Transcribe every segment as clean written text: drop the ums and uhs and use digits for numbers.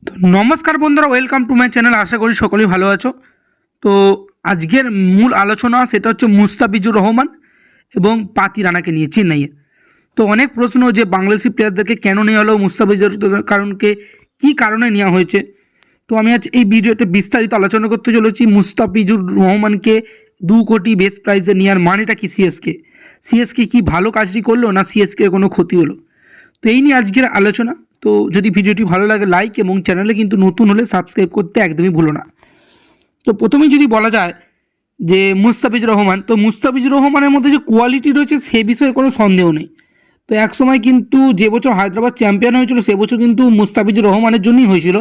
তো নমস্কার বন্ধুরা, ওয়েলকাম টু মাই চ্যানেল। আশা করি সকলেই ভালো আছো। তো আজকের মূল আলোচনা সেটা হচ্ছে মুস্তাফিজুর রহমান এবং পাতি রানাকে নিয়ে চেন্নাইয়ে। তো অনেক প্রশ্ন যে বাংলাদেশি প্লেয়ারদেরকে কেন নেওয়া হলো, মুস্তাফিজুর কারণকে কী কারণে নেওয়া হয়েছে। তো আমি আজ এই ভিডিওতে বিস্তারিত আলোচনা করতে চলেছি মুস্তাফিজুর রহমানকে 2 কোটি বেস্ট প্রাইজে নেওয়ার মানেটা কি। সিএসকে কি ভালো কাজটি করলো, না সিএসকে কোনো ক্ষতি হলো, তো এই নিয়ে আজকের আলোচনা। তো যদি ভিডিওটি ভালো লাগে লাইক এবং চ্যানেলে কিন্তু নতুন হলে সাবস্ক্রাইব করতে একদমই ভুলো না। তো প্রথমেই যদি বলা যায় যে মুস্তাফিজুর রহমান, তো মুস্তাফিজুর রহমানের মধ্যে যে কোয়ালিটি রয়েছে সে বিষয়ে কোনো সন্দেহ নেই। তো একসময় কিন্তু যে বছর হায়দ্রাবাদ চ্যাম্পিয়ন হয়েছিল সে বছর কিন্তু মুস্তাফিজুর রহমানের জন্যই হয়েছিল,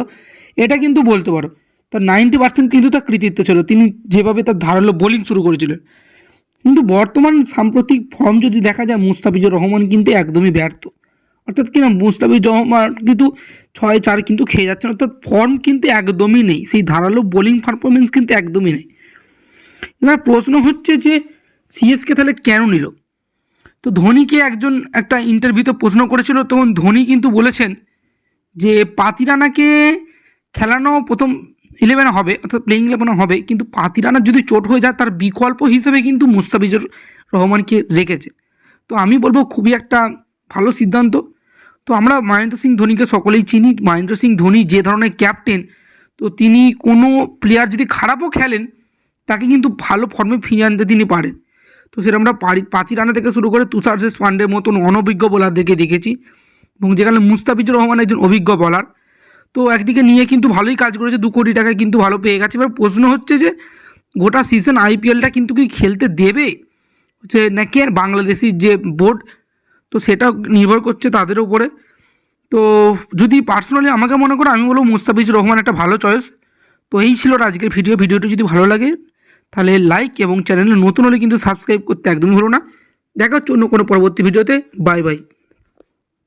এটা কিন্তু বলতে পারো। তার 90% কিন্তু তার কৃতিত্ব ছিল, তিনি যেভাবে তার ধারালো বোলিং শুরু করেছিলেন। কিন্তু বর্তমান সাম্প্রতিক ফর্ম যদি দেখা যায়, মুস্তাফিজুর রহমান কিন্তু একদমই ব্যর্থ। অর্থাৎ কিনা মুস্তাফিজুর রহমান কিন্তু 6-4 কিন্তু খেয়ে যাচ্ছেন, অর্থাৎ ফর্ম কিন্তু একদমই নেই, সেই ধারালো বোলিং পারফরমেন্স কিন্তু একদমই নেই। এবার প্রশ্ন হচ্ছে যে সিএসকে তাহলে কেন নিল। তো ধোনিকে একজন একটা ইন্টারভিউতে প্রশ্ন করেছিল, তখন ধোনি কিন্তু বলেছেন যে পাতি রানাকে খেলানো প্রথম 11 হবে, অর্থাৎ প্লেইং 11 হবে, কিন্তু পাতি রানার যদি চোট হয়ে যায় তার বিকল্প হিসেবে কিন্তু মুস্তাফিজুর রহমানকে রেখেছে। তো আমি বলবো খুবই একটা ভালো সিদ্ধান্ত। তো আমরা মহেন্দ্র সিং ধোনিকে সকলেই চিনি। মহেন্দ্র সিং ধোনি যে ধরনের ক্যাপ্টেন, তো তিনি কোনো প্লেয়ার যদি খারাপও খেলেন তাকে কিন্তু ভালো ফর্মে ফিরিয়ে আনতে তিনি পারেন। তো সেটা আমরা পাতি রানা থেকে শুরু করে তুষার দেশপান্ডের মতন অনভিজ্ঞ বোলারদেরকে দেখেছি, এবং যেখানে মুস্তাফিজুর রহমান একজন অভিজ্ঞ বলার। তো একদিকে নিয়ে কিন্তু ভালোই কাজ করেছে, 2 কোটি টাকা কিন্তু ভালো পেয়ে গেছে। এবার প্রশ্ন হচ্ছে যে গোটা সিজন আইপিএলটা কিন্তু কি খেলতে দেবে হচ্ছে নাকি আর বাংলাদেশির যে বোর্ড, তো সেটা নির্ভর করছে তাদের উপরে। তো যদি পার্সোনালি আমাকে মনে করো, আমি বলবো মুস্তাফিজুর রহমান একটা ভালো চয়েস। তো এই ছিল আজকের ভিডিওটি যদি ভালো লাগে তাহলে লাইক এবং চ্যানেলে নতুন হলে কিন্তু সাবস্ক্রাইব করতে একদমই হলো না। দেখা হচ্ছে অন্য কোনো পরবর্তী ভিডিওতে। Bye bye.